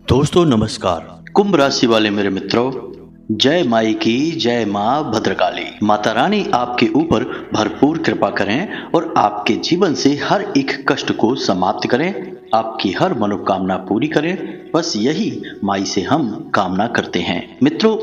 दोस्तों नमस्कार। कुंभ राशि वाले मेरे मित्रों, जय माई की जय माँ भद्रकाली। माता रानी आपके ऊपर भरपूर कृपा करें और आपके जीवन से हर एक कष्ट को समाप्त करें, आपकी हर मनोकामना पूरी करें। बस यही माई से हम कामना करते हैं। मित्रों,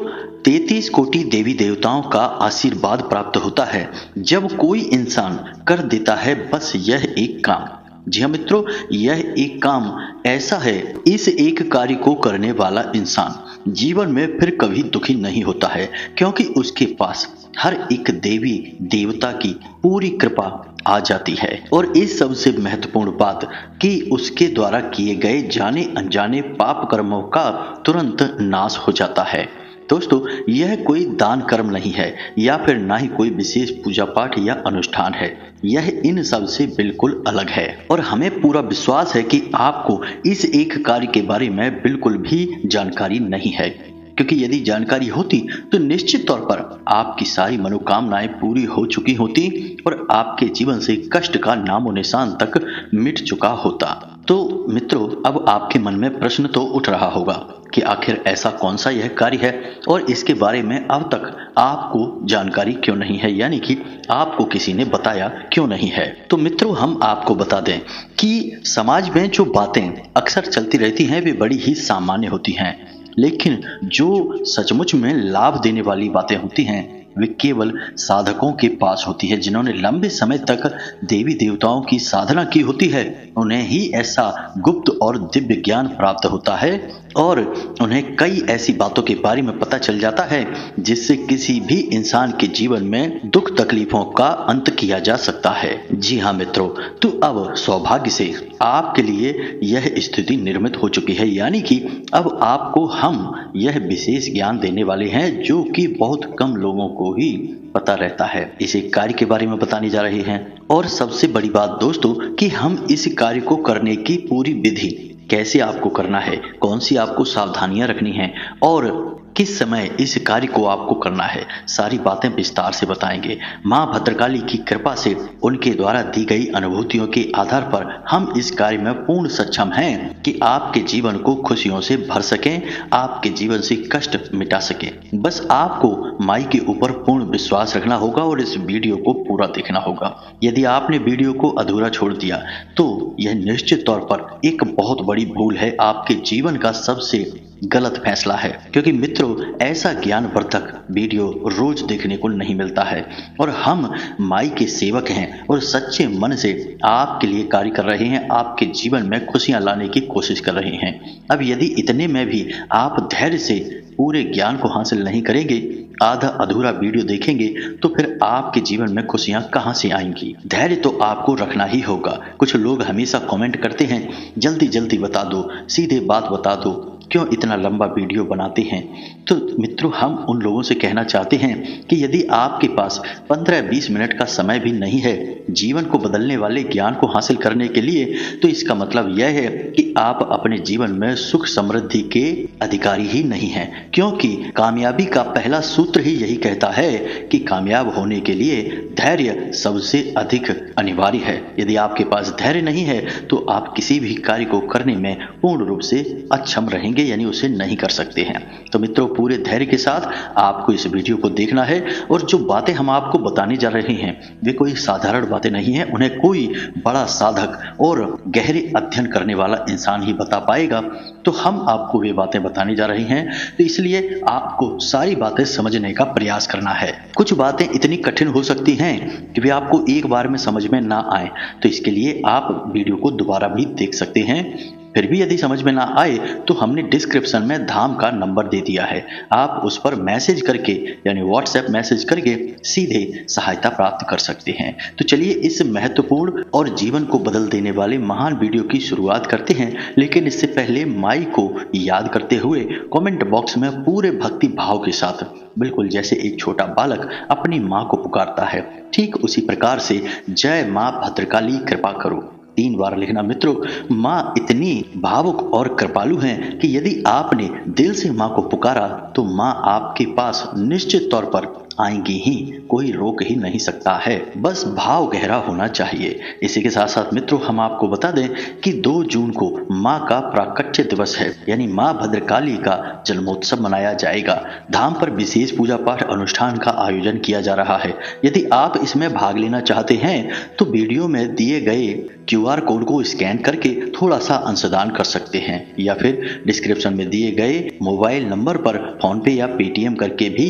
33 कोटि देवी देवताओं का आशीर्वाद प्राप्त होता है जब कोई इंसान कर देता है बस यह एक काम। जी हाँ मित्रों, यह एक काम ऐसा है, इस एक कार्य को करने वाला इंसान जीवन में फिर कभी दुखी नहीं होता है, क्योंकि उसके पास हर एक देवी देवता की पूरी कृपा आ जाती है। और इस सबसे महत्वपूर्ण बात कि उसके द्वारा किए गए जाने अनजाने पाप कर्मों का तुरंत नाश हो जाता है। दोस्तों, यह कोई दान कर्म नहीं है या फिर ना ही कोई विशेष पूजा पाठ या अनुष्ठान है। यह इन सब से बिल्कुल अलग है और हमें पूरा विश्वास है कि आपको इस एक कार्य के बारे में बिल्कुल भी जानकारी नहीं है, क्योंकि यदि जानकारी होती तो निश्चित तौर पर आपकी सारी मनोकामनाएं पूरी हो चुकी होती और आपके जीवन से कष्ट का नामो निशान तक मिट चुका होता। तो मित्रों, अब आपके मन में प्रश्न तो उठ रहा होगा कि आखिर ऐसा कौन सा यह कार्य है और इसके बारे में अब तक आपको जानकारी क्यों नहीं है, यानी कि आपको किसी ने बताया क्यों नहीं है। तो मित्रों, हम आपको बता दें कि समाज में जो बातें अक्सर चलती रहती हैं वे बड़ी ही सामान्य होती हैं, लेकिन जो सचमुच में लाभ देने वाली बातें होती हैं वे केवल साधकों के पास होती है। जिन्होंने लंबे समय तक देवी देवताओं की साधना की होती है, उन्हें ही ऐसा गुप्त और दिव्य ज्ञान प्राप्त होता है और उन्हें कई ऐसी बातों के बारे में पता चल जाता है जिससे किसी भी इंसान के जीवन में दुख तकलीफों का अंत किया जा सकता है। जी हाँ मित्रों, तो अब सौभाग्य से आपके लिए यह स्थिति निर्मित हो चुकी है, यानी कि अब आपको हम यह विशेष ज्ञान देने वाले हैं जो कि बहुत कम लोगों को ही पता रहता है। इस एक कार्य के बारे में बताने जा रहे हैं और सबसे बड़ी बात दोस्तों कि हम इस कार्य को करने की पूरी विधि, कैसे आपको करना है, कौन सी आपको सावधानियां रखनी है और किस समय इस कार्य को आपको करना है, सारी बातें विस्तार से बताएंगे। मां भद्रकाली की कृपा से उनके द्वारा दी गई अनुभूतियों के आधार पर हम इस कार्य में पूर्ण सक्षम हैं कि आपके जीवन को खुशियों से भर सकें, आपके जीवन से कष्ट मिटा सकें। बस आपको माई के ऊपर पूर्ण विश्वास रखना होगा और इस वीडियो को पूरा देखना होगा। यदि आपने वीडियो को अधूरा छोड़ दिया तो यह निश्चित तौर पर एक बहुत बड़ी भूल है, आपके जीवन का सबसे गलत फैसला है, क्योंकि मित्रों ऐसा ज्ञानवर्धक वीडियो रोज देखने को नहीं मिलता है और हम माई के सेवक हैं और सच्चे मन से आपके लिए कार्य कर रहे हैं, आपके जीवन में खुशियां लाने की कोशिश कर रहे हैं। अब यदि इतने में भी आप धैर्य से पूरे ज्ञान को हासिल नहीं करेंगे, आधा अधूरा वीडियो देखेंगे, तो फिर आपके जीवन में खुशियां कहां से आएंगी। धैर्य तो आपको रखना ही होगा। कुछ लोग हमेशा कमेंट करते हैं, जल्दी जल्दी बता दो, सीधे बात बता दो, क्यों इतना लंबा वीडियो बनाते हैं। तो मित्रों, हम उन लोगों से कहना चाहते हैं कि यदि आपके पास 15-20 मिनट का समय भी नहीं है जीवन को बदलने वाले ज्ञान को हासिल करने के लिए, तो इसका मतलब यह है कि आप अपने जीवन में सुख समृद्धि के अधिकारी ही नहीं हैं, क्योंकि कामयाबी का पहला सूत्र ही यही कहता है कि कामयाब होने के लिए धैर्य सबसे अधिक अनिवार्य है। यदि आपके पास धैर्य नहीं है तो आप किसी भी कार्य को करने में पूर्ण रूप से अक्षम रहेंगे, यानी उसे नहीं कर सकते हैं। तो मित्रों, पूरे धैर्य के साथ आपको इस वीडियो को देखना है और जो बातें हम आपको बताने जा रहे हैं वे कोई साधारण बातें नहीं है, उन्हें कोई बड़ा साधक और गहरे अध्ययन करने वाला इंसान ही बता पाएगा। तो हम आपको वे बातें बताने जा रहे हैं, तो इसलिए आपको सारी बातें समझने का प्रयास करना है। कुछ बातें इतनी कठिन हो सकती हैं कि वे आपको एक बार में समझ में ना आए, तो इसके लिए आप वीडियो को दोबारा भी देख सकते हैं। फिर भी यदि समझ में ना आए तो हमने डिस्क्रिप्शन में धाम का नंबर दे दिया है, आप उस पर मैसेज करके यानी व्हाट्सएप मैसेज करके सीधे सहायता प्राप्त कर सकते हैं। तो चलिए इस महत्वपूर्ण और जीवन को बदल देने वाले महान वीडियो की शुरुआत करते हैं, लेकिन इससे पहले माई को याद करते हुए कमेंट बॉक्स में पूरे भक्ति भाव के साथ, बिल्कुल जैसे एक छोटा बालक अपनी माँ को पुकारता है, ठीक उसी प्रकार से जय माँ भद्रकाली कृपा करो 3 बार लिखना। मित्रों, माँ इतनी भावुक और कृपालु हैं कि यदि आपने दिल से माँ को पुकारा तो माँ आपके पास निश्चित तौर पर आएंगी ही, कोई रोक ही नहीं सकता है। बस भाव गहरा होना चाहिए। इसी के साथ साथ मित्रों हम आपको बता दें कि 2 जून को मां का प्राकट्य दिवस है, यानी मां भद्रकाली का जन्मोत्सव मनाया जाएगा। धाम पर विशेष पूजा पाठ अनुष्ठान का आयोजन किया जा रहा है। यदि आप इसमें भाग लेना चाहते हैं तो वीडियो में दिए गए QR कोड को स्कैन करके थोड़ा सा अंशदान कर सकते हैं, या फिर डिस्क्रिप्शन में दिए गए मोबाइल नंबर पर फोन पे या पेटीएम करके भी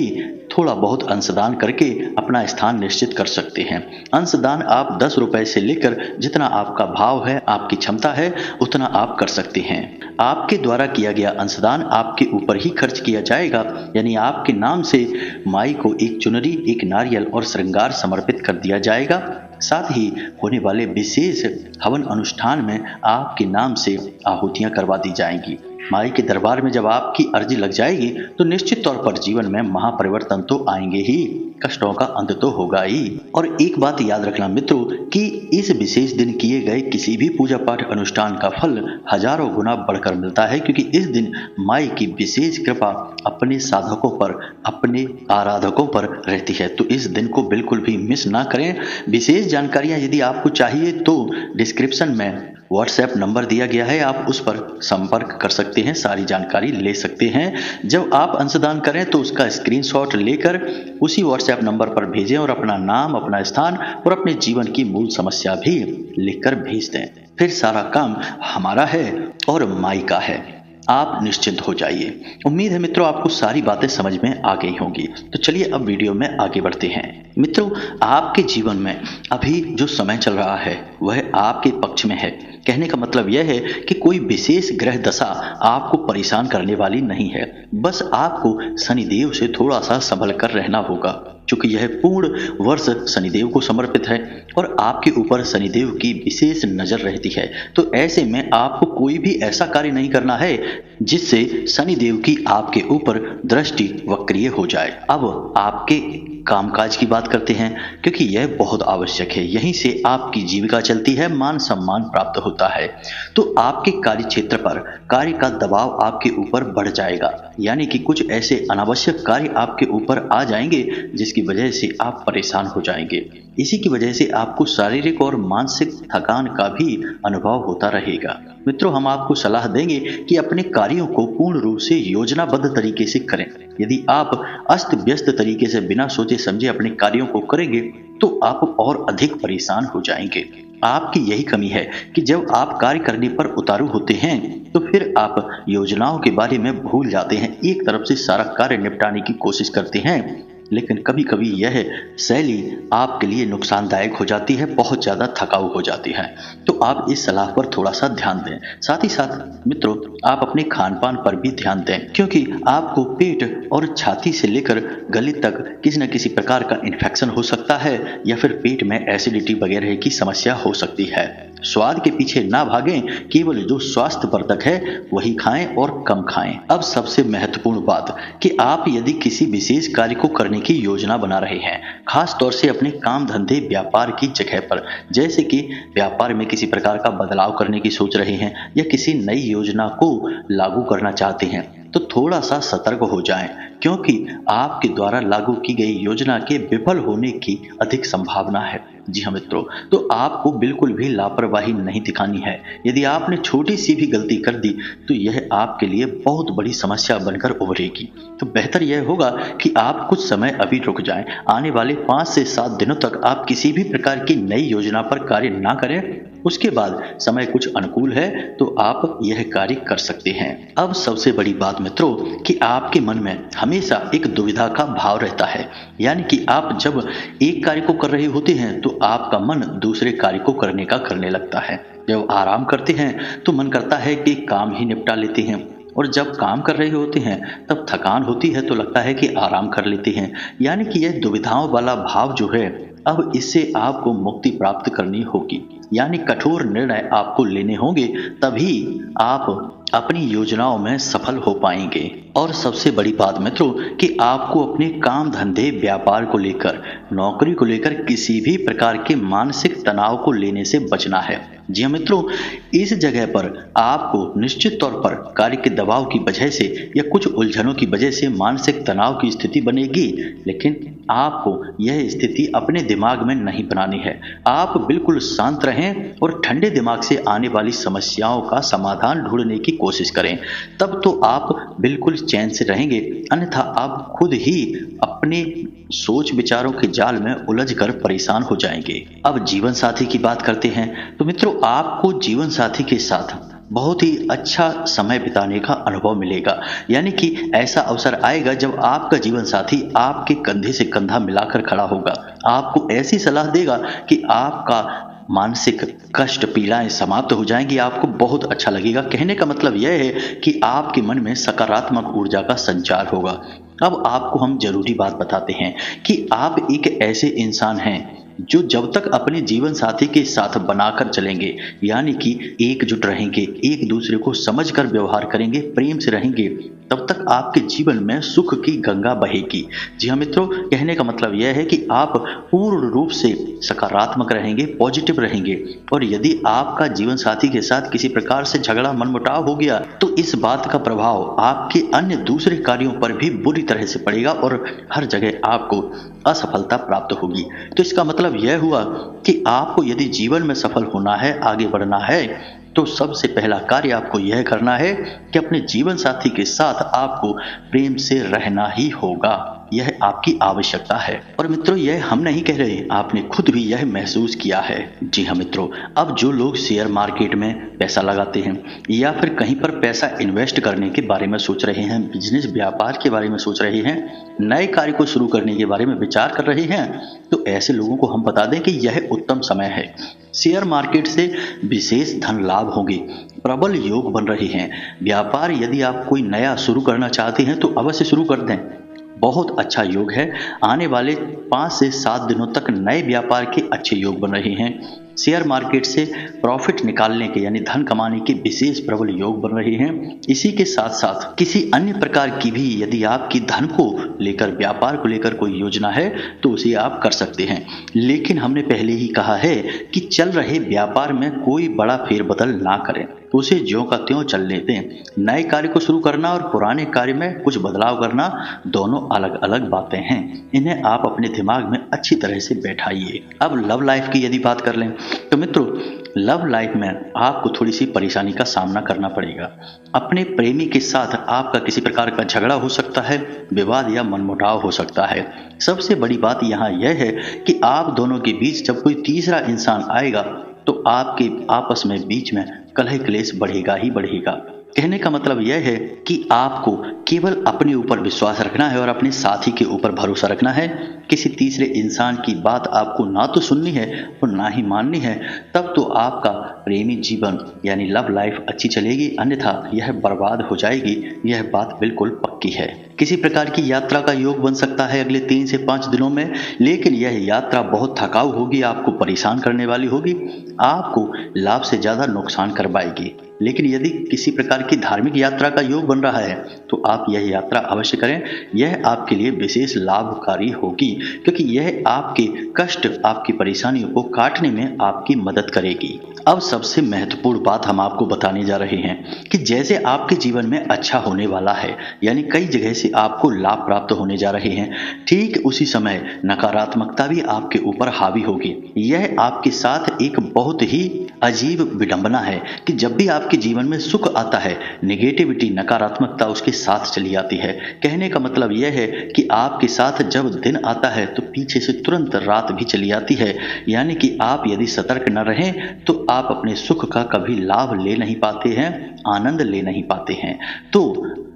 थोड़ा बहुत अंशदान करके अपना स्थान निश्चित कर सकते हैं। अंशदान आप 10 रुपए से लेकर जितना आपका भाव है, आपकी क्षमता है, उतना आप कर सकते हैं। आपके द्वारा किया गया अंशदान आपके ऊपर ही खर्च किया जाएगा, यानी आपके नाम से माई को एक चुनरी, एक नारियल और श्रृंगार समर्पित कर दिया जाएगा। साथ ही होने वाले विशेष हवन अनुष्ठान में आपके नाम से आहुतियां करवा दी जाएंगी। माई के दरबार में जब आपकी अर्जी लग जाएगी तो निश्चित तौर पर जीवन में महापरिवर्तन तो आएंगे ही, कष्टों का अंत तो होगा ही। और एक बात याद रखना मित्रों कि इस विशेष दिन किए गए किसी भी पूजा पाठ अनुष्ठान का फल हजारों गुना बढ़कर मिलता है, क्योंकि इस दिन माई की विशेष कृपा अपने साधकों पर, अपने आराधकों पर रहती है। तो इस दिन को बिल्कुल भी मिस ना करें। विशेष जानकारियां यदि आपको चाहिए तो डिस्क्रिप्शन में WhatsApp नंबर दिया गया है, आप उस पर संपर्क कर सकते हैं, सारी जानकारी ले सकते हैं। जब आप अंशदान करें तो उसका स्क्रीनशॉट लेकर उसी WhatsApp नंबर पर भेजें और अपना नाम, अपना स्थान और अपने जीवन की मूल समस्या भी लिखकर भेज दें। फिर सारा काम हमारा है और माई का है। आप निश्चिंत हो जाइए। उम्मीद है मित्रों आपको सारी बातें समझ में आ गई होंगी। तो चलिए अब वीडियो में आगे बढ़ते हैं। मित्रों आपके जीवन में अभी जो समय चल रहा है वह आपके पक्ष में है। कहने का मतलब यह है कि कोई विशेष ग्रह दशा आपको परेशान करने वाली नहीं है। बस आपको शनिदेव से थोड़ा सा संभल कर रहना होगा, क्योंकि यह पूर्ण वर्ष शनिदेव को समर्पित है और आपके ऊपर शनिदेव की विशेष नजर रहती है। तो ऐसे में आपको कोई भी ऐसा कार्य नहीं करना है जिससे शनिदेव की आपके ऊपर दृष्टि वक्रीय हो जाए। अब आपके कामकाज की बात करते हैं, क्योंकि यह बहुत आवश्यक है। यहीं से आपकी जीविका चलती है, मान सम्मान प्राप्त होता है। तो आपके कार्य क्षेत्र पर कार्य का दबाव आपके ऊपर बढ़ जाएगा, यानी कि कुछ ऐसे अनावश्यक कार्य आपके ऊपर आ जाएंगे जिसकी वजह से आप परेशान हो जाएंगे। इसी की वजह से आपको शारीरिक और मानसिक थकान का भी अनुभव होता रहेगा। मित्रों हम आपको सलाह देंगे कि अपने कार्यों को पूर्ण रूप से योजनाबद्ध तरीके से करें। यदि आप अस्त व्यस्त तरीके से बिना सोचे समझे अपने कार्यों को करेंगे तो आप और अधिक परेशान हो जाएंगे। आपकी यही कमी है कि जब आप कार्य करने पर उतारू होते हैं तो फिर आप योजनाओं के बारे में भूल जाते हैं। एक तरफ से सारा कार्य निपटाने की कोशिश करते हैं, लेकिन कभी कभी यह शैली आपके लिए नुकसानदायक हो जाती है, बहुत ज़्यादा थकाऊ हो जाती है। तो आप इस सलाह पर थोड़ा सा ध्यान दें। साथ ही साथ मित्रों आप अपने खान पान पर भी ध्यान दें, क्योंकि आपको पेट और छाती से लेकर गले तक किसी न किसी प्रकार का इन्फेक्शन हो सकता है, या फिर पेट में एसिडिटी वगैरह की समस्या हो सकती है। स्वाद के पीछे ना भागें, केवल जो स्वास्थ्यवर्धक है वही खाएं और कम खाएं। अब सबसे महत्वपूर्ण बात कि आप यदि किसी विशेष कार्य को करने की योजना बना रहे हैं, खास तौर से अपने काम धंधे व्यापार की जगह पर, जैसे कि व्यापार में किसी प्रकार का बदलाव करने की सोच रहे हैं या किसी नई योजना को लागू करना चाहते हैं, तो थोड़ा सा सतर्क हो जाएं, क्योंकि आपके द्वारा लागू की गई योजना के विफल होने की अधिक संभावना है। जी हाँ मित्रों, तो आपको बिल्कुल भी लापरवाही नहीं दिखानी है। यदि आपने छोटी सी भी गलती कर दी तो यह आपके लिए बहुत बड़ी समस्या बनकर उभरेगी। तो बेहतर यह होगा कि आप कुछ समय अभी रुक जाएं। आने वाले 5 से 7 दिनों तक आप किसी भी प्रकार की नई योजना पर कार्य ना करें। उसके बाद समय कुछ अनुकूल है तो आप यह कार्य कर सकते हैं। अब सबसे बड़ी बात मित्रों कि आपके मन में हमेशा एक दुविधा का भाव रहता है, यानी कि आप जब एक कार्य को कर रहे होते हैं तो आपका मन दूसरे कार्य को करने का करने लगता है। जब आराम करते हैं तो मन करता है कि काम ही निपटा लेते हैं, और जब काम कर रहे होते हैं तब थकान होती है तो लगता है कि आराम कर लेते हैं। यानी कि यह दुविधाओं वाला भाव जो है, अब इससे आपको मुक्ति प्राप्त करनी होगी, यानी कठोर निर्णय आपको लेने होंगे, तभी आप अपनी योजनाओं में सफल हो पाएंगे। और सबसे बड़ी बात मित्रों कि आपको अपने काम धंधे व्यापार को लेकर, नौकरी को लेकर किसी भी प्रकार के मानसिक तनाव को लेने से बचना है। जी हाँ मित्रों, इस जगह पर आपको निश्चित तौर पर कार्य के दबाव की वजह से या कुछ उलझनों की वजह से मानसिक तनाव की स्थिति बनेगी, लेकिन आपको यह स्थिति अपने दिमाग में नहीं बनानी है। आप बिल्कुल शांत रहें और ठंडे दिमाग से आने वाली समस्याओं का समाधान ढूंढने की कोशिश करें। तब तो आप बिल्कुल चैन से रहेंगे, अन्यथा आप खुद ही अपने सोच विचारों के जाल में उलझ कर परेशान हो जाएंगे। अब जीवन साथी की बात करते हैं। तो मित्रों, आपको जीवन साथी के साथ बहुत ही अच्छा समय बिताने का अनुभव मिलेगा। यानी कि ऐसा अवसर आएगा जब आपका जीवन साथी आपके कंधे से कंधा मिलाकर खड़ा होगा, आपको ऐसी सलाह देगा कि आपका मानसिक कष्ट, पीड़ाएं समाप्त हो जाएंगी, आपको बहुत अच्छा लगेगा। कहने का मतलब यह है कि आपके मन में सकारात्मक ऊर्जा का संचार होगा। अब आपको हम जरूरी बात बताते हैं कि आप एक ऐसे इंसान हैं जो जब तक अपने जीवन साथी के साथ बनाकर चलेंगे, यानी कि एकजुट रहेंगे, एक दूसरे को समझकर व्यवहार करेंगे, प्रेम से रहेंगे, तब तक आपके जीवन में सुख की गंगा बहेगी। जी हाँ मित्रों, कहने का मतलब यह है कि आप पूर्ण रूप से सकारात्मक रहेंगे, पॉजिटिव रहेंगे। और यदि आपका जीवन साथी के साथ किसी प्रकार से झगड़ा, मनमुटाव हो गया, तो इस बात का प्रभाव आपके अन्य दूसरे कार्यों पर भी बुरी तरह से पड़ेगा और हर जगह आपको असफलता प्राप्त होगी। तो इसका मतलब यह हुआ कि आपको यदि जीवन में सफल होना है, आगे बढ़ना है, तो सबसे पहला कार्य आपको यह करना है कि अपने जीवन साथी के साथ आपको प्रेम से रहना ही होगा। यह आपकी आवश्यकता है। और मित्रों, यह हम नहीं कह रहे, आपने खुद भी यह महसूस किया है। जी हाँ मित्रों, अब जो लोग शेयर मार्केट में पैसा लगाते हैं या फिर कहीं पर पैसा इन्वेस्ट करने के बारे में सोच रहे हैं, बिजनेस व्यापार के बारे में सोच रहे हैं, नए कार्य को शुरू करने के बारे में विचार कर रहे हैं, तो ऐसे लोगों को हम बता दें कि यह उत्तम समय है। शेयर मार्केट से विशेष धन लाभ होंगे, प्रबल योग बन रहे हैं। व्यापार यदि आप कोई नया शुरू करना चाहते हैं तो अवश्य शुरू कर दें, बहुत अच्छा योग है। आने वाले 5 से 7 दिनों तक नए व्यापार के अच्छे योग बन रहे हैं। शेयर मार्केट से प्रॉफिट निकालने के यानी धन कमाने के विशेष प्रबल योग बन रहे हैं। इसी के साथ साथ किसी अन्य प्रकार की भी यदि आपकी धन को लेकर, व्यापार को लेकर कोई योजना है तो उसे आप कर सकते हैं। लेकिन हमने पहले ही कहा है कि चल रहे व्यापार में कोई बड़ा फेरबदल ना करें, उसे ज्यों का त्यों चलने दें। नए कार्य को शुरू करना और पुराने कार्य में कुछ बदलाव करना दोनों अलग अलग बातें हैं। इन्हें आप अपने दिमाग में अच्छी तरह से बैठाइए। अब लव लाइफ की यदि बात कर लें तो मित्रों, लव लाइफ में आपको थोड़ी सी परेशानी का सामना करना पड़ेगा। अपने प्रेमी के साथ आपका किसी प्रकार का झगड़ा हो सकता है, विवाद या मनमुटाव हो सकता है। सबसे बड़ी बात यहाँ यह है कि आप दोनों के बीच जब कोई तीसरा इंसान आएगा तो आपके आपस में बीच में कलह क्लेश बढ़ेगा ही बढ़ेगा। कहने का मतलब यह है कि आपको केवल अपने ऊपर विश्वास रखना है और अपने साथी के ऊपर भरोसा रखना है। किसी तीसरे इंसान की बात आपको ना तो सुननी है और ना ही माननी है, तब तो आपका प्रेमी जीवन यानी लव लाइफ अच्छी चलेगी, अन्यथा यह बर्बाद हो जाएगी। यह बात बिल्कुल पक्की है। किसी प्रकार की यात्रा का योग बन सकता है अगले 3 से 5 दिनों में, लेकिन यह यात्रा बहुत थकाऊ होगी, आपको परेशान करने वाली होगी, आपको लाभ से ज्यादा नुकसान करवाएगी। लेकिन यदि किसी प्रकार की धार्मिक यात्रा का योग बन रहा है तो आप यह यात्रा अवश्य करें। यह आपके लिए विशेष लाभकारी होगी, क्योंकि यह आपके कष्ट, आपकी परेशानियों को काटने में आपकी मदद करेगी। अब सबसे महत्वपूर्ण बात हम आपको बताने जा रहे हैं कि जैसे आपके जीवन में अच्छा होने वाला है, यानी कई जगह से आपको लाभ प्राप्त होने जा रहे हैं, ठीक उसी समय नकारात्मकता भी आपके ऊपर हावी होगी। यह आपके साथ एक बहुत ही अजीब विडंबना है कि जब भी आपके जीवन में सुख आता है, नेगेटिविटी, नकारात्मकता उसके साथ चली आती है। कहने का मतलब यह है कि आपके साथ जब दिन आता है तो पीछे से तुरंत रात भी चली आती है। यानी कि आप यदि सतर्क न रहें तो आप अपने सुख का कभी लाभ ले नहीं पाते हैं, आनंद ले नहीं पाते हैं। तो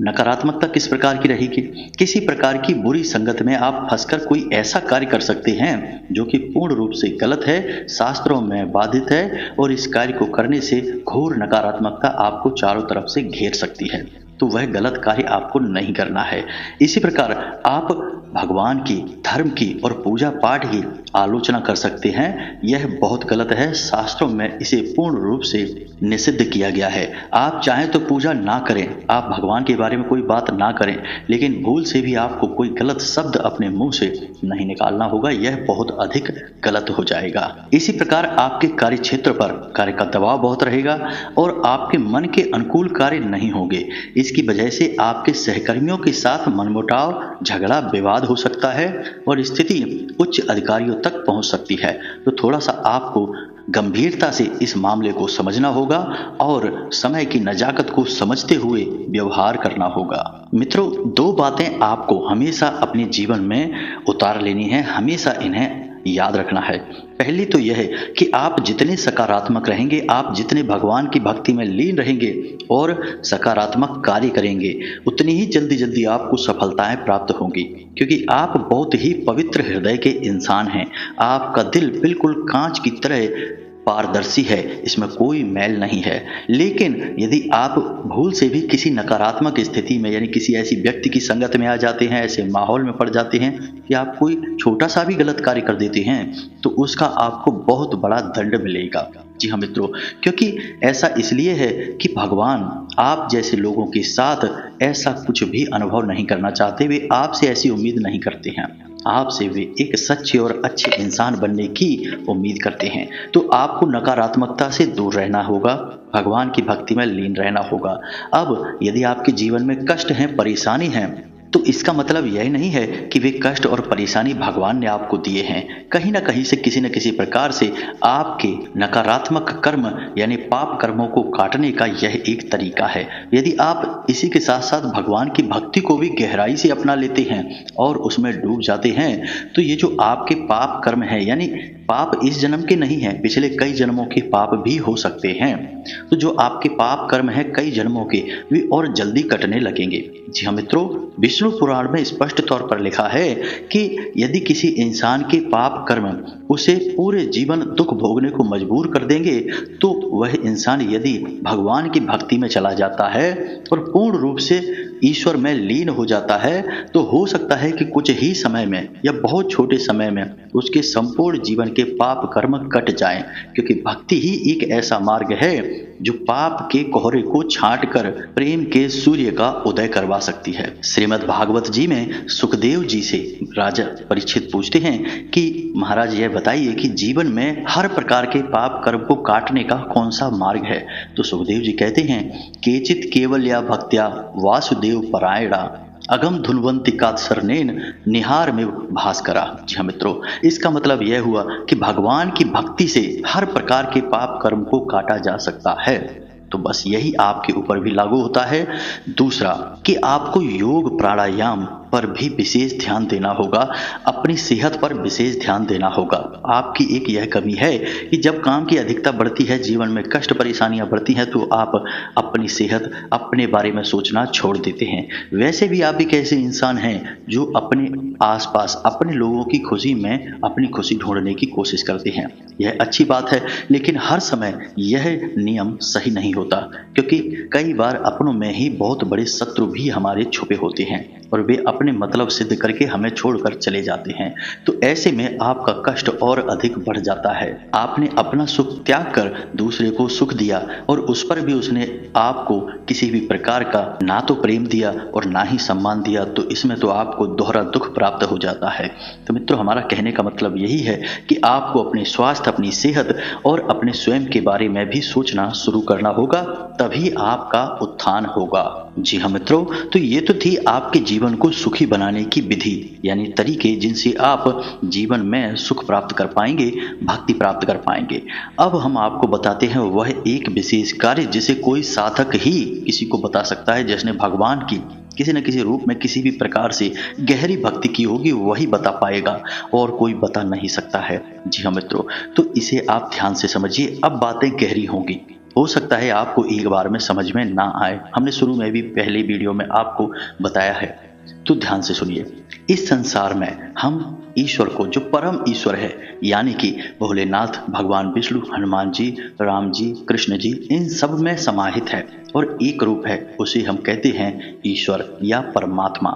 नकारात्मकता किस प्रकार की रहेगी? किसी प्रकार की बुरी संगत में आप फंसकर कोई ऐसा कार्य कर सकते हैं जो कि पूर्ण रूप से गलत है, शास्त्रों में बाधित है, और इस कार्य को करने से घोर नकारात्मकता आपको चारों तरफ से घेर सकती है। तो वह गलत कार्य आपको नहीं करना है। इसी प्रकार आप भगवान की, धर्म की और पूजा पाठ की आलोचना कर सकते हैं। यह बहुत गलत है, शास्त्रों में इसे पूर्ण रूप से निषिद्ध किया गया है। आप चाहें तो पूजा ना करें, आप भगवान के बारे में कोई बात ना करें, लेकिन भूल से भी आपको कोई गलत शब्द अपने मुंह से नहीं निकालना होगा। यह बहुत अधिक गलत हो जाएगा। इसी प्रकार आपके कार्य क्षेत्र पर कार्य का दबाव बहुत रहेगा और आपके मन के अनुकूल कार्य नहीं होंगे। इसकी वजह से आपके सहकर्मियों के साथ मनमुटाव, झगड़ा, विवाद हो सकता है और स्थिति उच्च अधिकारियों तक पहुंच सकती है। तो थोड़ा सा आपको गंभीरता से इस मामले को समझना होगा और समय की नजाकत को समझते हुए व्यवहार करना होगा। मित्रों, दो बातें आपको हमेशा अपने जीवन में उतार लेनी है, हमेशा इन्हें याद रखना है। पहली तो यह है कि आप जितने सकारात्मक रहेंगे, आप जितने भगवान की भक्ति में लीन रहेंगे और सकारात्मक कार्य करेंगे, उतनी ही जल्दी जल्दी आपको सफलताएं प्राप्त होंगी, क्योंकि आप बहुत ही पवित्र हृदय के इंसान हैं। आपका दिल बिल्कुल कांच की तरह पारदर्शी है, इसमें कोई मैल नहीं है। लेकिन यदि आप भूल से भी किसी नकारात्मक स्थिति में, यानी किसी ऐसी व्यक्ति की संगत में आ जाते हैं, ऐसे माहौल में पड़ जाते हैं कि आप कोई छोटा सा भी गलत कार्य कर देते हैं, तो उसका आपको बहुत बड़ा दंड मिलेगा। जी हाँ मित्रों, क्योंकि ऐसा इसलिए है कि भगवान आप जैसे लोगों के साथ ऐसा कुछ भी अनुभव नहीं करना चाहते। वे आपसे ऐसी उम्मीद नहीं करते हैं, आपसे वे एक सच्चे और अच्छे इंसान बनने की उम्मीद करते हैं। तो आपको नकारात्मकता से दूर रहना होगा, भगवान की भक्ति में लीन रहना होगा। अब यदि आपके जीवन में कष्ट हैं, परेशानी है, तो इसका मतलब यह नहीं है कि वे कष्ट और परेशानी भगवान ने आपको दिए हैं। कहीं ना कहीं से, किसी न किसी प्रकार से आपके नकारात्मक कर्म यानी पाप कर्मों को काटने का यह एक तरीका है। यदि आप इसी के साथ साथ भगवान की भक्ति को भी गहराई से अपना लेते हैं और उसमें डूब जाते हैं, तो ये जो आपके पाप कर्म है, यानी पाप इस जन्म के नहीं है, पिछले कई जन्मों के पाप भी हो सकते हैं। तो जो आपके पाप कर्म है कई जन्मों के, वे और जल्दी कटने लगेंगे। जी हाँ मित्रों, विष्णु पुराण में स्पष्ट तौर पर लिखा है कि यदि किसी इंसान के पाप कर्म उसे पूरे जीवन दुख भोगने को मजबूर कर देंगे, तो वह इंसान यदि भगवान की भक्ति में चला जाता है और पूर्ण रूप से ईश्वर में लीन हो जाता है, तो हो सकता है कि कुछ ही समय में या बहुत छोटे समय में उसके संपूर्ण जीवन के पाप कर्म कट जाएं, क्योंकि भक्ति ही एक ऐसा मार्ग है जो पाप के कोहरे को छांटकर प्रेम के सूर्य का उदय करवा सकती है। श्रीमद् भागवत जी में सुखदेव जी से राजा परीक्षित पूछते हैं कि महाराज यह बताइए कि जीवन में हर प्रकार के पाप कर्म को काटने का कौन सा मार्ग है। तो सुखदेव जी कहते हैं, केचित केवल या भक्त्या वासुदेव परायणा अगम धुनवंती कात्सर्नेन निहार में भास्करा। जी हाँ मित्रों, इसका मतलब यह हुआ कि भगवान की भक्ति से हर प्रकार के पाप कर्म को काटा जा सकता है। तो बस यही आपके ऊपर भी लागू होता है। दूसरा कि आपको योग प्राणायाम पर भी विशेष ध्यान देना होगा, अपनी सेहत पर विशेष ध्यान देना होगा। आपकी एक यह कमी है कि जब काम की अधिकता बढ़ती है, जीवन में कष्ट परेशानियां बढ़ती हैं, तो आप अपनी सेहत, अपने बारे में सोचना छोड़ देते हैं। वैसे भी आप एक ऐसे इंसान हैं जो अपने आसपास अपने लोगों की खुशी में अपनी खुशी ढूंढने की कोशिश करते हैं। यह अच्छी बात है, लेकिन हर समय यह नियम सही नहीं होता, क्योंकि कई बार अपनों में ही बहुत बड़े शत्रु भी हमारे छुपे होते हैं और वे अपने मतलब सिद्ध करके हमें छोड़कर चले जाते हैं। तो ऐसे में आपका कष्ट और अधिक बढ़ जाता है। आपने अपना सुख त्याग कर दूसरे को सुख दिया और उस पर भी उसने आपको किसी भी प्रकार का ना तो प्रेम दिया और ना ही सम्मान दिया, तो इसमें तो आपको दोहरा दुख प्राप्त हो जाता है। तो मित्रों, हमारा कहने का मतलब यही है कि आपको अपने स्वास्थ्य, अपनी सेहत और अपने स्वयं के बारे में भी सोचना शुरू करना होगा, तभी आपका उत्थान होगा। जी हाँ मित्रों, तो ये तो थी आपके जीवन को सुखी बनाने की विधि, यानी तरीके जिनसे आप जीवन में सुख प्राप्त कर पाएंगे, भक्ति प्राप्त कर पाएंगे। अब हम आपको बताते हैं वह एक विशेष कार्य जिसे कोई साधक ही किसी को बता सकता है, जिसने भगवान की किसी न किसी रूप में किसी भी प्रकार से गहरी भक्ति की होगी, वही बता पाएगा और कोई बता नहीं सकता है। जी हाँ मित्रों, तो इसे आप ध्यान से समझिए। अब बातें गहरी होंगी, हो सकता है आपको एक बार में समझ में ना आए। हमने शुरू में भी पहले वीडियो में आपको बताया है, तो ध्यान से सुनिए। इस संसार में हम ईश्वर को, जो परम ईश्वर है, यानी कि भोलेनाथ, भगवान विष्णु, हनुमान जी, राम जी, कृष्ण जी, इन सब में समाहित है और एक रूप है, उसे हम कहते हैं ईश्वर या परमात्मा।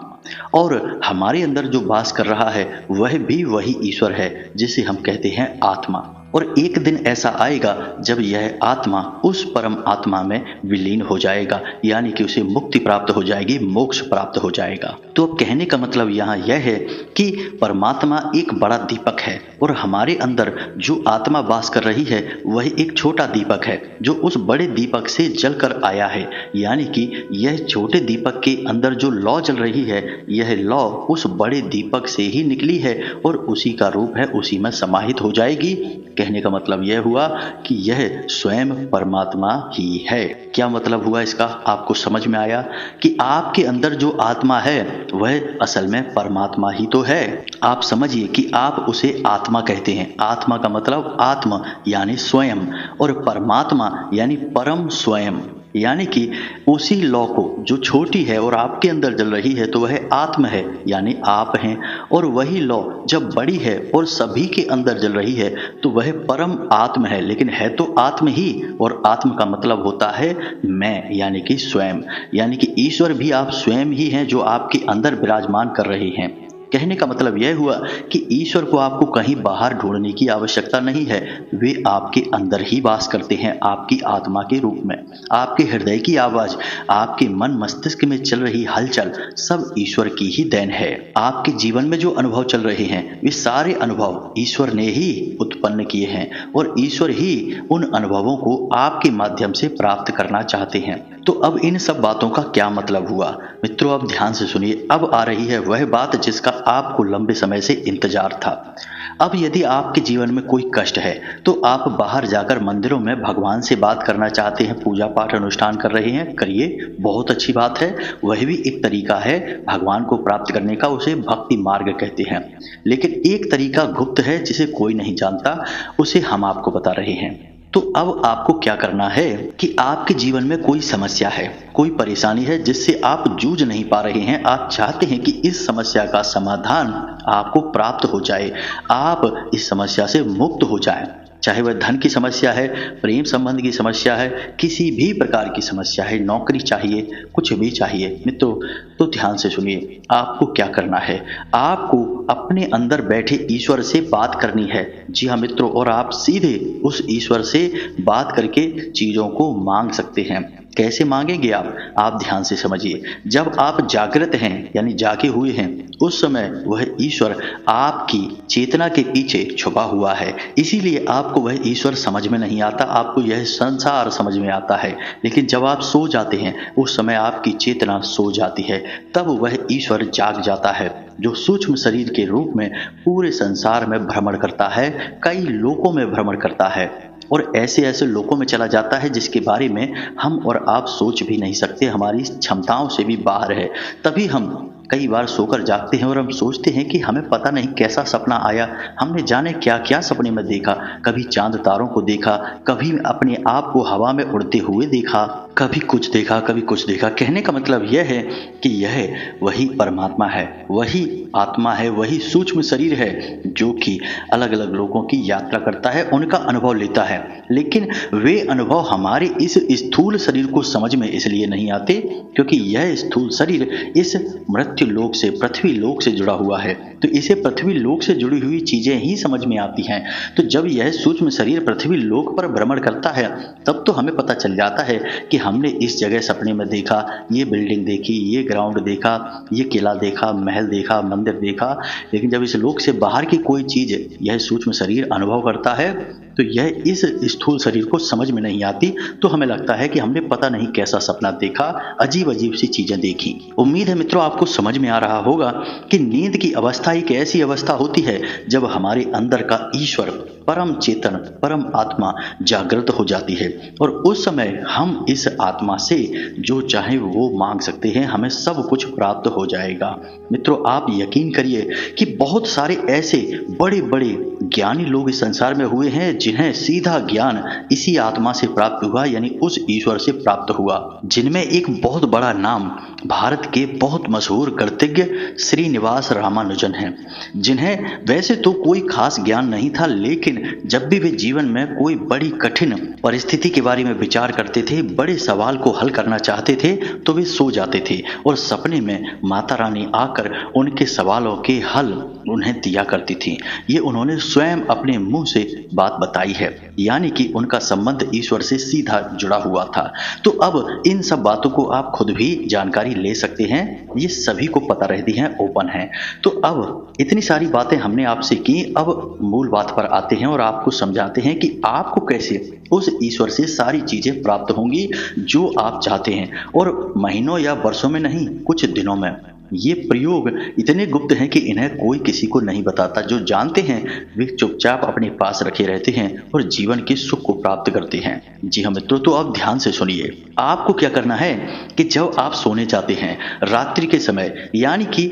और हमारे अंदर जो वास कर रहा है वह भी वही ईश्वर है, जिसे हम कहते हैं आत्मा। और एक दिन ऐसा आएगा जब यह आत्मा उस परम आत्मा में विलीन हो जाएगा, यानी कि उसे मुक्ति प्राप्त हो जाएगी, मोक्ष प्राप्त हो जाएगा। तो अब कहने का मतलब यहाँ यह है कि परमात्मा एक बड़ा दीपक है और हमारे अंदर जो आत्मा वास कर रही है वह एक छोटा दीपक है जो उस बड़े दीपक से जलकर आया है, यानी कि यह छोटे दीपक के अंदर जो लौ जल रही है यह लौ उस बड़े दीपक से ही निकली है और उसी का रूप है, उसी में समाहित हो जाएगी। कहने का मतलब यह हुआ कि यह स्वयं परमात्मा ही है। क्या मतलब हुआ इसका? आपको समझ में आया कि आपके अंदर जो आत्मा है वह असल में परमात्मा ही तो है। आप समझिए कि आप उसे आत्मा कहते हैं। आत्मा का मतलब आत्मा यानी स्वयं और परमात्मा यानी परम स्वयं, यानी कि उसी लौ को जो छोटी है और आपके अंदर जल रही है तो वह आत्म है यानी आप हैं, और वही लौ जब बड़ी है और सभी के अंदर जल रही है तो वह परम आत्म है, लेकिन है तो आत्म ही, और आत्म का मतलब होता है मैं यानी कि स्वयं, यानी कि ईश्वर भी आप स्वयं ही हैं जो आपके अंदर विराजमान कर रहे हैं। कहने का मतलब यह हुआ कि ईश्वर को आपको कहीं बाहर ढूंढने की आवश्यकता नहीं है, वे आपके अंदर ही वास करते हैं आपकी आत्मा के रूप में। आपके हृदय की आवाज, आपके मन मस्तिष्क में चल रही हलचल सब ईश्वर की ही देन है। आपके जीवन में जो अनुभव चल रहे हैं वे सारे अनुभव ईश्वर ने ही उत्पन्न किए हैं और ईश्वर ही उन अनुभवों को आपके माध्यम से प्राप्त करना चाहते हैं। तो अब इन सब बातों का क्या मतलब हुआ? मित्रों अब ध्यान से सुनिए, अब आ रही है वह बात जिसका आपको लंबे समय से इंतजार था। अब यदि आपके जीवन में कोई कष्ट है तो आप बाहर जाकर मंदिरों में भगवान से बात करना चाहते हैं, पूजा पाठ अनुष्ठान कर रहे हैं, करिए, बहुत अच्छी बात है। वह भी एक तरीका है भगवान को प्राप्त करने का, उसे भक्ति मार्ग कहते हैं। लेकिन एक तरीका गुप्त है जिसे कोई नहीं जानता, उसे हम आपको बता रहे हैं। तो अब आपको क्या करना है कि आपके जीवन में कोई समस्या है, कोई परेशानी है जिससे आप जूझ नहीं पा रहे हैं, आप चाहते हैं कि इस समस्या का समाधान आपको प्राप्त हो जाए, आप इस समस्या से मुक्त हो जाए। चाहे वह धन की समस्या है, प्रेम संबंध की समस्या है, किसी भी प्रकार की समस्या है, नौकरी चाहिए, कुछ भी चाहिए मित्रों, तो ध्यान से सुनिए। आपको क्या करना है? आपको अपने अंदर बैठे ईश्वर से बात करनी है। जी हाँ मित्रों, और आप सीधे उस ईश्वर से बात करके चीजों को मांग सकते हैं। कैसे मांगेंगे आप ध्यान से समझिए। जब आप जागृत हैं यानी जागे हुए हैं उस समय वह ईश्वर आपकी चेतना के पीछे छुपा हुआ है, इसीलिए आपको वह ईश्वर समझ में नहीं आता, आपको यह संसार समझ में आता है। लेकिन जब आप सो जाते हैं उस समय आपकी चेतना सो जाती है, तब वह ईश्वर जाग जाता है जो सूक्ष्म शरीर के रूप में पूरे संसार में भ्रमण करता है, कई लोकों में भ्रमण करता है और ऐसे ऐसे लोकों में चला जाता है जिसके बारे में हम और आप सोच भी नहीं सकते, हमारी क्षमताओं से भी बाहर है। तभी हम कई बार सोकर जागते हैं और हम सोचते हैं कि हमें पता नहीं कैसा सपना आया, हमने जाने क्या क्या सपने में देखा, कभी चांद तारों को देखा, कभी अपने आप को हवा में उड़ते हुए देखा, कभी कुछ देखा, कभी कुछ देखा। कहने का मतलब यह है कि यह वही परमात्मा है, वही आत्मा है, वही सूक्ष्म शरीर है जो कि अलग अलग लोगों की यात्रा करता है, उनका अनुभव लेता है। लेकिन वे अनुभव हमारे इस स्थूल शरीर को समझ में इसलिए नहीं आते क्योंकि यह स्थूल शरीर इस मृत्यु लोक से, पृथ्वी लोक से जुड़ा हुआ है, तो इसे पृथ्वी लोक से जुड़ी हुई चीजें ही समझ में आती हैं। तो जब यह सूक्ष्म शरीर पृथ्वी लोक पर भ्रमण करता है तब तो हमें पता चल जाता है कि हमने इस जगह सपने में देखा, ये बिल्डिंग देखी, ये ग्राउंड देखा, ये किला देखा, महल देखा, मंदिर देखा। लेकिन जब इस लोक से बाहर की कोई चीज यह सूक्ष्म शरीर अनुभव करता है तो यह इस स्थूल शरीर को समझ में नहीं आती, तो हमें लगता है कि हमने पता नहीं कैसा सपना देखा, अजीब अजीब सी चीजें देखी। उम्मीद है मित्रों आपको समझ में आ रहा होगा कि नींद की अवस्था एक ऐसी अवस्था होती है जब हमारे अंदर का ईश्वर, परम चेतन, परम आत्मा जागृत हो जाती है और उस समय हम इस आत्मा से जो चाहे वो मांग सकते हैं, हमें सब कुछ प्राप्त हो जाएगा। मित्रों आप यकीन करिए कि बहुत सारे ऐसे बड़े बड़े ज्ञानी लोग इस संसार में हुए हैं जिन्हें सीधा ज्ञान इसी आत्मा से प्राप्त हुआ, यानी उस ईश्वर से प्राप्त हुआ। जिनमें एक बहुत बड़ा नाम भारत के बहुत मशहूर गणितज्ञ श्रीनिवास रामानुजन हैं, जिन्हें वैसे तो कोई खास ज्ञान नहीं था, लेकिन जब भी वे जीवन में कोई बड़ी कठिन परिस्थिति के बारे में विचार करते थे, बड़े सवाल को हल करना चाहते थे, तो वे सो जाते थे और सपने में माता रानी आकर उनके सवालों के हल उन्हें दिया करती थी। ये उन्होंने स्वयं अपने मुंह से बात बताई है, यानी कि उनका संबंध ईश्वर से सीधा जुड़ा हुआ था। तो अब इन सब बातों को आप खुद भी जानकारी ले सकते हैं, ये सभी को पता रहती हैं, ओपन है। तो अब इतनी सारी बातें हमने आपसे की, अब मूल बात पर आते हैं और आपको समझाते हैं कि आपको कैसे उस ईश्वर से सारी चीजें प्राप्त होंगी जो आप चाहते हैं, और महीनों या वर्षों में नहीं, कुछ दिनों में। ये प्रयोग इतने गुप्त हैं कि इन्हें कोई किसी को नहीं बताता। जो जानते हैं वे चुपचाप अपने पास रखे रहते हैं और जीवन के सुख को प्राप्त करते हैं। जी हाँ मित्रों, तो अब ध्यान से सुनिए। आपको क्या करना है कि जब आप सोने जाते हैं रात्रि के समय, यानी कि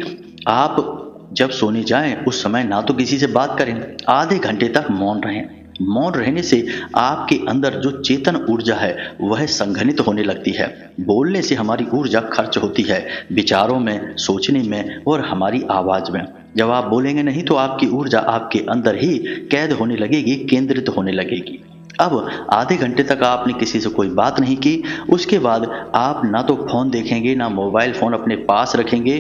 आप जब सोने जाएं उस समय ना तो किसी से बात करें, आधे घंटे तक मौन रहें। मौन रहने से आपके अंदर जो चेतन ऊर्जा है वह संघनित होने लगती है। बोलने से हमारी ऊर्जा खर्च होती है विचारों में, सोचने में और हमारी आवाज में। जब आप बोलेंगे नहीं तो आपकी ऊर्जा आपके अंदर ही कैद होने लगेगी, केंद्रित होने लगेगी। अब आधे घंटे तक आपने किसी से कोई बात नहीं की, उसके बाद आप ना तो फोन देखेंगे, ना मोबाइल फोन अपने पास रखेंगे।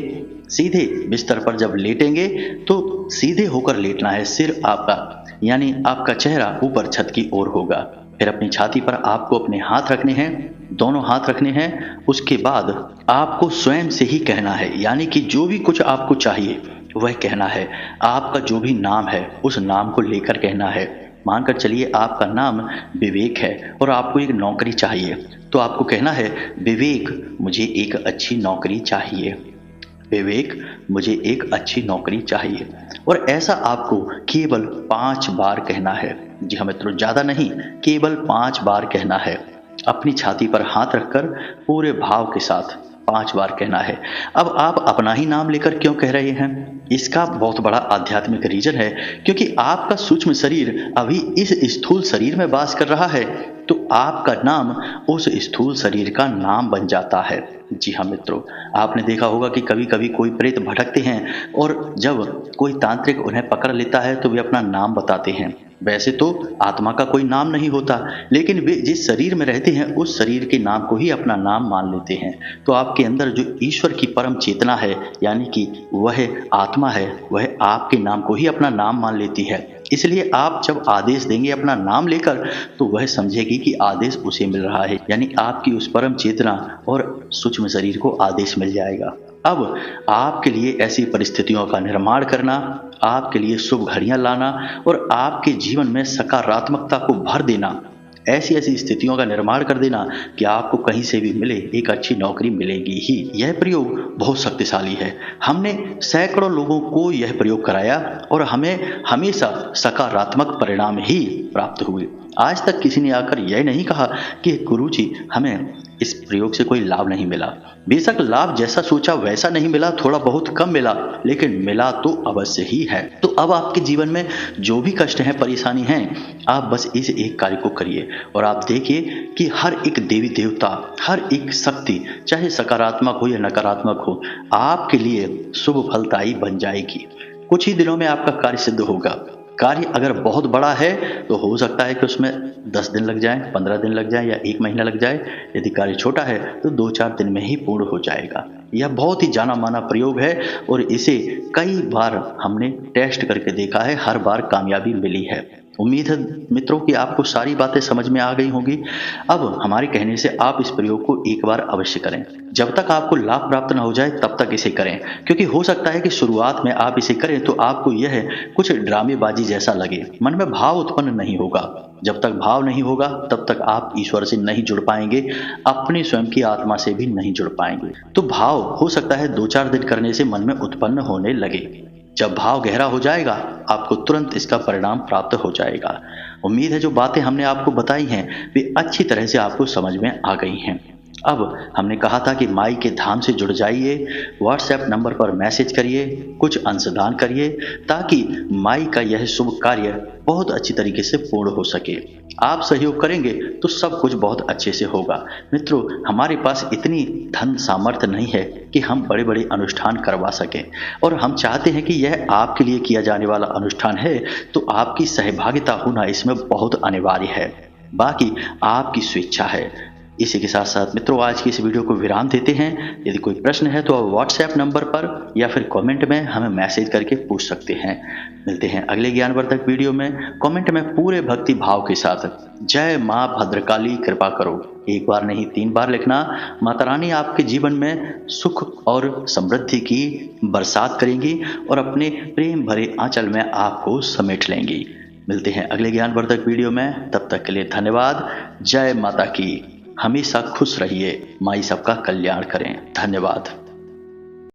सीधे बिस्तर पर जब लेटेंगे तो सीधे होकर लेटना है। सिर आपका, यानी आपका चेहरा ऊपर छत की ओर होगा। फिर अपनी छाती पर आपको अपने हाथ रखने हैं, दोनों हाथ रखने हैं। उसके बाद आपको स्वयं से ही कहना है, यानी कि जो भी कुछ आपको चाहिए वह कहना है। आपका जो भी नाम है उस नाम को लेकर कहना है। मानकर चलिए आपका नाम विवेक है और आपको एक नौकरी चाहिए, तो आपको कहना है, विवेक मुझे एक अच्छी नौकरी चाहिए, विवेक मुझे एक अच्छी नौकरी चाहिए। और ऐसा आपको केवल 5 बार कहना है। जी हाँ मित्रों, ज्यादा नहीं, केवल 5 बार कहना है। अपनी छाती पर हाथ रखकर पूरे भाव के साथ 5 बार कहना है। अब आप अपना ही नाम लेकर क्यों कह रहे हैं? इसका बहुत बड़ा आध्यात्मिक रीजन है, क्योंकि आपका सूक्ष्म शरीर अभी इस स्थूल शरीर में वास कर रहा है, तो आपका नाम उस स्थूल शरीर का नाम बन जाता है। जी हाँ मित्रों, आपने देखा होगा कि कभी कभी कोई प्रेत भटकते हैं और जब कोई तांत्रिक उन्हें पकड़ लेता है तो वे अपना नाम बताते हैं। वैसे तो आत्मा का कोई नाम नहीं होता, लेकिन वे जिस शरीर में रहते हैं उस शरीर के नाम को ही अपना नाम मान लेते हैं। तो आपके अंदर जो ईश्वर की परम चेतना है, यानी कि वह आत्मा है, वह आपके नाम को ही अपना नाम मान लेती है। इसलिए आप जब आदेश देंगे अपना नाम लेकर, तो वह समझेगी कि आदेश उसे मिल रहा है, यानी आपकी उस परम चेतना और सूक्ष्म शरीर को आदेश मिल जाएगा। अब आपके लिए ऐसी परिस्थितियों का निर्माण करना, आपके लिए शुभ घड़ियां लाना और आपके जीवन में सकारात्मकता को भर देना, ऐसी ऐसी स्थितियों का निर्माण कर देना कि आपको कहीं से भी मिले एक अच्छी नौकरी मिलेगी ही। यह प्रयोग बहुत शक्तिशाली है। हमने सैकड़ों लोगों को यह प्रयोग कराया और हमें हमेशा सकारात्मक परिणाम ही प्राप्त हुए। आज तक किसी ने आकर यह नहीं कहा कि गुरुजी हमें इस प्रयोग से कोई लाभ नहीं मिला। बेशक लाभ जैसा सोचा वैसा नहीं मिला, थोड़ा बहुत कम मिला, लेकिन मिला तो अवश्य ही है। तो अब आपके जीवन में जो भी कष्ट है, परेशानी है, आप बस इस एक कार्य को करिए और आप देखिए कि हर एक देवी देवता, हर एक शक्ति, चाहे सकारात्मक हो या नकारात्मक हो, आपके लिए शुभ फलदायी बन जाएगी। कुछ ही दिनों में आपका कार्य सिद्ध होगा। कार्य अगर बहुत बड़ा है तो हो सकता है कि उसमें 10 दिन लग जाए, 15 दिन लग जाए या 1 महीना लग जाए। यदि कार्य छोटा है तो 2-4 दिन में ही पूर्ण हो जाएगा। यह बहुत ही जाना माना प्रयोग है और इसे कई बार हमने टेस्ट करके देखा है, हर बार कामयाबी मिली है। उम्मीद है मित्रों कि आपको सारी बातें समझ में आ गई होंगी। अब हमारे कहने से आप इस प्रयोग को एक बार अवश्य करें। जब तक आपको लाभ प्राप्त न हो जाए तब तक इसे करें, क्योंकि हो सकता है कि शुरुआत में आप इसे करें तो आपको यह कुछ ड्रामेबाजी जैसा लगे, मन में भाव उत्पन्न नहीं होगा। जब तक भाव नहीं होगा तब तक आप ईश्वर से नहीं जुड़ पाएंगे, अपने स्वयं की आत्मा से भी नहीं जुड़ पाएंगे। तो भाव हो सकता है 2-4 दिन करने से मन में उत्पन्न होने लगे। जब भाव गहरा हो जाएगा आपको तुरंत इसका परिणाम प्राप्त हो जाएगा। उम्मीद है जो बातें हमने आपको बताई हैं वे अच्छी तरह से आपको समझ में आ गई हैं। अब हमने कहा था कि माई के धाम से जुड़ जाइए, व्हाट्सएप नंबर पर मैसेज करिए, कुछ अंशदान करिए, ताकि माई का यह शुभ कार्य बहुत अच्छी तरीके से पूर्ण हो सके। आप सहयोग करेंगे तो सब कुछ बहुत अच्छे से होगा। मित्रों, हमारे पास इतनी धन सामर्थ्य नहीं है कि हम बड़े बड़े अनुष्ठान करवा सकें, और हम चाहते हैं कि यह आपके लिए किया जाने वाला अनुष्ठान है, तो आपकी सहभागिता होना इसमें बहुत अनिवार्य है। बाकी आपकी स्वेच्छा है। इसी के साथ साथ मित्रों आज की इस वीडियो को विराम देते हैं। यदि कोई प्रश्न है तो आप व्हाट्सएप नंबर पर या फिर कमेंट में हमें मैसेज करके पूछ सकते हैं। मिलते हैं अगले ज्ञानवर्धक वीडियो में। कमेंट में पूरे भक्ति भाव के साथ जय माँ भद्रकाली कृपा करो एक बार नहीं 3 बार लिखना। माता रानी आपके जीवन में सुख और समृद्धि की बरसात करेंगी और अपने प्रेम भरे आंचल में आपको समेट लेंगी। मिलते हैं अगले ज्ञानवर्धक वीडियो में, तब तक के लिए धन्यवाद। जय माता की। हमेशा खुश रहिए। माई सबका कल्याण करें। धन्यवाद।